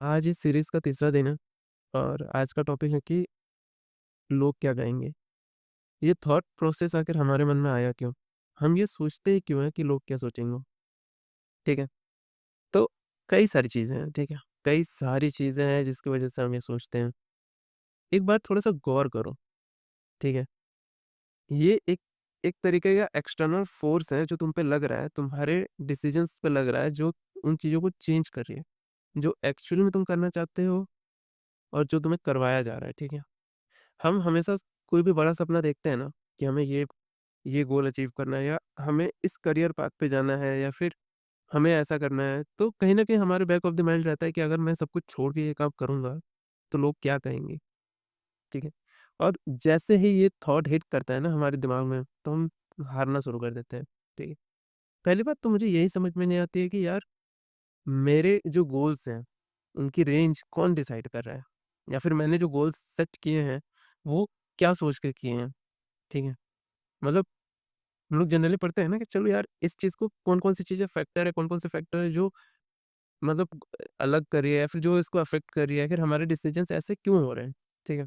आज इस सीरीज़ का तीसरा दिन है और आज का टॉपिक है कि लोग क्या कहेंगे? ये थॉट प्रोसेस आखिर हमारे मन में आया क्यों? हम ये सोचते ही क्यों हैं कि लोग क्या सोचेंगे? ठीक है? तो कई सारी चीज़ें हैं, ठीक है? कई सारी चीज़ें हैं जिसकी वज़ह से हम ये सोचते हैं। एक बार थोड़ा-सा गौर करो, ठीक है? ये एक एक तरीके का एक्सटर्नल फ़ोर्स है जो तुम पे लग रहा है, तुम्हारे डिसिज़न्स पे लग रहा है जो उन चीज़ों को चेंज कर रही है। जो एक्चुअली में तुम करना चाहते हो और जो तुम्हें करवाया जा रहा है, ठीक है? हम हमेशा कोई भी बड़ा सपना देखते हैं ना कि हमें ये गोल अचीव करना है या हमें इस करियर पाथ पे जाना है या फिर हमें ऐसा करना है, तो कहीं न कहीं हमारे बैक ऑफ द माइंड रहता है कि अगर मैं सब कुछ छोड़ के ये काम करूँगा, तो लोग क्या कहेंगे? ठीक है? और जैसे ही ये थॉट हिट करता है ना हमारे दिमाग में, तो हम हारना शुरू कर देते हैं, ठीक है? पहली बात तो मुझे यही समझ में नहीं आती है कि यार मेरे जो गोल्स हैं, उनकी रेंज कौन डिसाइड कर रहा है? या फिर मैंने जो गोल्स सेट किए हैं, वो क्या सोच के किए हैं? ठीक है? मतलब हम लोग जनरली पढ़ते हैं ना कि चलो यार इस चीज़ को कौन-कौन सी चीज़ें फैक्टर है, कौन-कौन से फैक्टर है जो मतलब अलग कर रही है या फिर जो इसको अफ़ेक्ट कर रही है, फिर हमारे डिसीजंस ऐसे क्यों हो रहे हैं, ठीक है?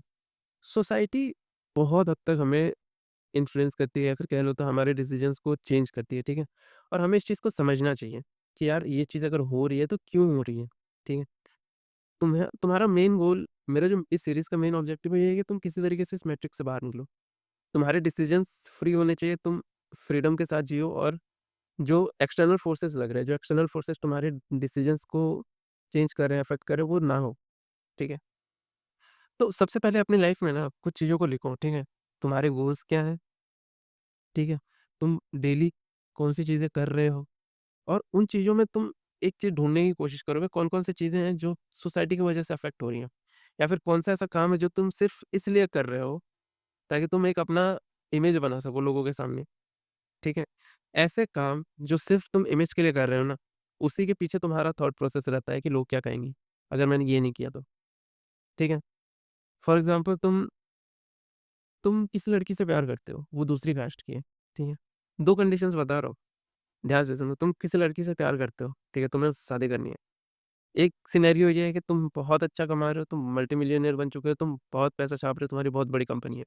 सोसाइटी बहुत हद तक हमें इन्फ्लुएंस करती है या फिर कह लो तो हमारे डिसीजंस को चेंज करती है, ठीक है? और हमें इस चीज़ को समझना चाहिए कि यार ये चीज़ अगर हो रही है तो क्यों हो रही है, ठीक है? तुम्हारा मेन गोल मेरा जो इस सीरीज़ का मेन ऑब्जेक्टिव है ये है कि तुम किसी तरीके से इस मैट्रिक्स से बाहर निकलो। तुम्हारे डिसीजंस फ्री होने चाहिए, तुम फ्रीडम के साथ जियो और जो एक्सटर्नल फोर्सेस लग रहे हैं, जो एक्सटर्नल फोर्सेस तुम्हारे डिसीजंस को चेंज कर रहे हैं, अफेक्ट कर रहे हैं, वो ना हो, ठीक है? तो सबसे पहले अपनी लाइफ में ना कुछ चीज़ों को लिखो, ठीक है? तुम्हारे गोल्स क्या हैं, ठीक है? तुम डेली कौन-सी चीज़ें कर रहे हो और उन चीज़ों में तुम एक चीज़ ढूँढने की कोशिश करोगे कौन-कौन सी चीज़ें हैं जो सोसाइटी की वजह से अफेक्ट हो रही हैं या फिर कौन-सा ऐसा काम है जो तुम सिर्फ़ इसलिए कर रहे हो ताकि तुम एक अपना इमेज बना सको लोगों के सामने, ठीक है? ऐसे काम जो सिर्फ़ तुम इमेज के लिए कर रहे हो ना, उसी के पीछे तुम्हारा थॉट प्रोसेस रहता है कि लोग क्या कहेंगे, अगर मैंने ये नहीं किया तो, ठीक है? फॉर एग्ज़ाम्पल तुम किसी लड़की से प्यार करते हो, वो दूसरी कास्ट की है, ठीक है? 2 कंडीशंस बता रहा हूँ, ध्यान से सुनो, तुम किसी लड़की से प्यार करते हो, ठीक है? तुम्हें उससे शादी करनी है। एक सिनेरियो ये है कि तुम बहुत अच्छा कमा रहे हो, तुम मल्टी मिलियनेयर बन चुके हो, तुम बहुत पैसा छाप रहे हो, तुम्हारी बहुत बड़ी कंपनी है।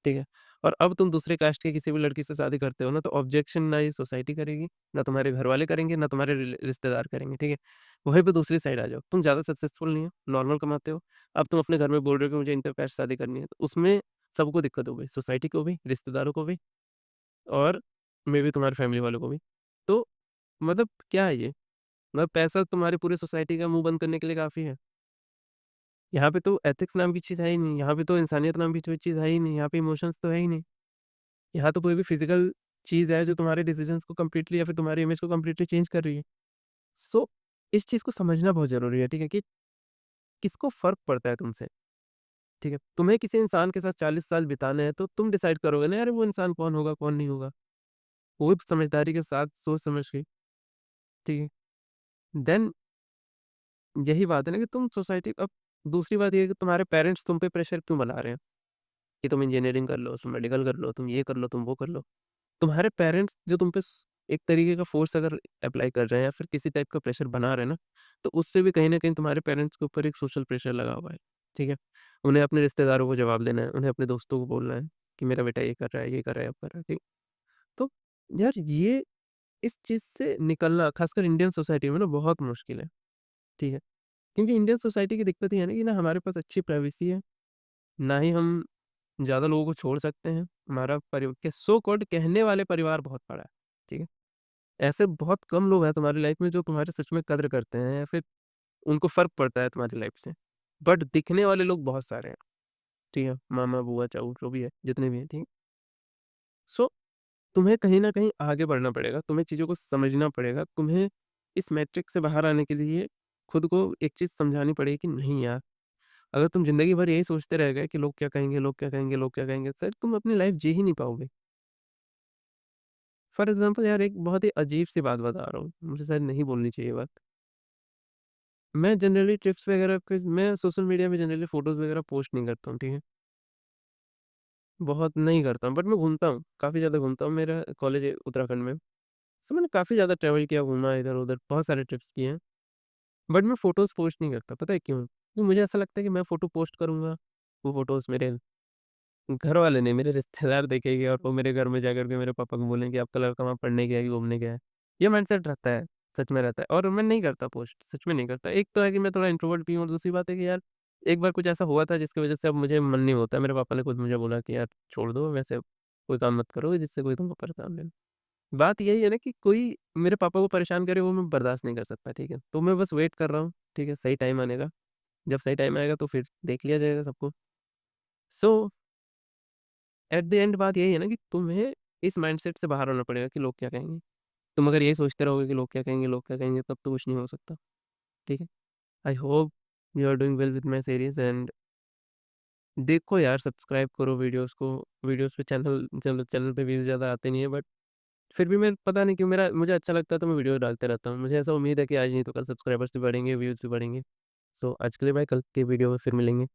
ठीक है? और अब तुम दूसरे कास्ट की किसी भी लड़की से शादी करते हो ना, तो ऑब्जेक्शन ना ये सोसाइटी करेगी, ना तुम्हारे घरवाले करेंगे, ना तुम्हारे रिश्तेदार करेंगे, ठीक है? वहीं पे दूसरी साइड आ जाओ, तुम ज़्यादा सक्सेसफुल नहीं हो, नॉर्मल कमाते हो, अब तुम अपने घर में बोल रहे हो कि मुझे इंटर कास्ट शादी करनी है, तो उसमें सबको दिक्कत हो गई, सोसाइटी को भी, रिश्तेदारों को भी और मेबी तुम्हारे फैमिली वालों को भी। तो मतलब क्या है ये? मतलब पैसा तुम्हारी पूरी सोसाइटी का मुँह बंद करने के लिए काफ़ी है। यहाँ पे तो एथिक्स नाम की चीज़ है ही नहीं, यहाँ पे तो इंसानियत नाम की कोई चीज़ है ही नहीं, यहाँ पे इमोशंस तो है ही नहीं। यहाँ तो कोई भी फिज़िकल चीज़ है जो तुम्हारे डिसीज़न्स को कंप्लीटली या फिर तुम्हारी इमेज को कंप्लीटली चेंज कर रही है। सो इस चीज़ को समझना बहुत ज़रूरी है, ठीक है? कि किसको फ़र्क पड़ता है तुमसे, ठीक है? तुम्हें किसी इंसान के साथ 40 साल बिताने हैं तो तुम डिसाइड करोगे ना यार वो इंसान कौन होगा, कौन नहीं होगा। वो भी समझदारी के साथ सोच समझ के, ठीक है? देन यही बात है ना कि तुम सोसाइटी अब दूसरी बात ये है कि तुम्हारे पेरेंट्स तुम पे प्रेशर क्यों बना रहे हैं कि तुम इंजीनियरिंग कर लो, तुम मेडिकल कर लो, तुम ये कर लो, तुम वो कर लो। तुम्हारे पेरेंट्स जो तुम पे एक तरीके का फ़ोर्स अगर अप्लाई कर रहे हैं या फिर किसी टाइप का प्रेशर बना रहे हैं ना, तो उससे भी कहीं न कहीं तुम्हारे पेरेंट्स के ऊपर एक सोशल प्रेशर लगा हुआ है, ठीक है? उन्हें अपने रिश्तेदारों को जवाब देना है, उन्हें अपने दोस्तों को बोलना है कि मेरा बेटा ये कर रहा है, ये कर रहा है, अब कर रहा है, ठीक? तो यार ये इस चीज़ से निकलना ख़ासकर इंडियन सोसाइटी में ना बहुत मुश्किल है, ठीक है? क्योंकि इंडियन सोसाइटी की दिक्कत ये है ना कि ना हमारे पास अच्छी प्राइवेसी है, ना ही हम ज़्यादा लोगों को छोड़ सकते हैं। हमारा के सो कॉल्ड कहने वाले परिवार बहुत बड़ा है, ठीक है? ऐसे बहुत कम लोग हैं तुम्हारी लाइफ में जो तुम्हारे सच में कद्र करते हैं या फिर उनको फ़र्क पड़ता है तुम्हारी लाइफ से। बट दिखने वाले लोग बहुत सारे हैं, ठीक है? मामा, बुआ, चाऊ जो भी है, जितने भी हैं, ठीक है? सो तुम्हें कहीं न कहीं आगे बढ़ना पड़ेगा, तुम्हें चीज़ों को समझना पड़ेगा, तुम्हें इस मैट्रिक्स से बाहर आने के लिए खुद को एक चीज़ समझानी पड़ेगी कि नहीं यार, अगर तुम ज़िंदगी भर यही सोचते रह गए कि लोग क्या कहेंगे, लोग क्या कहेंगे, लोग क्या कहेंगे, शायद तुम अपनी लाइफ जी ही नहीं पाओगे। फॉर एग्ज़ाम्पल यार एक बहुत ही अजीब-सी बात बता रहा हूँ, मुझे शायद नहीं बोलनी चाहिए ये बात। मैं जनरली ट्रिप्स वगैरह पे मैं सोशल मीडिया में जनरली फ़ोटोज़ वगैरह पोस्ट नहीं करता हूँ, ठीक है? बहुत नहीं करता हूँ, बट मैं घूमता हूँ, काफ़ी ज़्यादा घूमता हूँ। मेरा कॉलेज है उत्तराखंड में, सो मैंने काफ़ी ज़्यादा ट्रैवल किया, घूमा इधर-उधर, बहुत सारे ट्रिप्स किए हैं। बट मैं फ़ोटोज़ पोस्ट नहीं करता, पता है क्यों? क्योंकि मुझे ऐसा लगता है कि मैं फ़ोटो पोस्ट करूँगा, वो फ़ोटोज़ मेरे घर वाले नहीं, मेरे रिश्तेदार देखेंगे और वो मेरे घर में जाकर के मेरे पापा को बोलेंगे, "आपका लड़का वहाँ पढ़ने गया है कि घूमने गया है।" ये माइंडसेट रहता है, सच में रहता है और मैं नहीं करता पोस्ट, सच में नहीं करता। एक तो है कि मैं थोड़ा इंट्रोवर्ट भी हूँ और दूसरी बात है कि यार, एक बार कुछ ऐसा हुआ था जिसकी वज़ह से अब मुझे मन नहीं होता है। मेरे पापा ने खुद मुझे बोला कि, "यार छोड़ दो, वैसे कोई काम मत करो जिससे कोई तुमको परेशान करे।" बात यही है ना कि कोई मेरे पापा को परेशान करे वो मैं बर्दाश्त नहीं कर सकता, ठीक है? तो मैं बस वेट कर रहा हूँ, ठीक है? सही टाइम आने का। जब सही टाइम आएगा तो फिर देख लिया जाएगा सबको। सो एट द एंड बात यही है ना कि तुम्हें इस माइंडसेट से बाहर आना पड़ेगा कि लोग क्या कहेंगे। तुम अगर यही सोचते रहोगे कि लोग क्या कहेंगे, लोग क्या कहेंगे, तब तो कुछ नहीं हो सकता, ठीक है? I hope you are doing well with my series and देखो यार सब्सक्राइब करो वीडियोज़ को। वीडियोज़ पे चैनल पे व्यूज़ ज़्यादा आते नहीं है बट फिर भी मैं पता नहीं क्यों मेरा मुझे अच्छा लगता है तो मैं वीडियो डालते रहता हूँ। मुझे ऐसा उम्मीद है कि आज नहीं तो कल सब्सक्राइबर्स भी बढ़ेंगे, व्यूज़ भी बढ़ेंगे। सो आज के लिए बाय, कल के वीडियो में फिर मिलेंगे।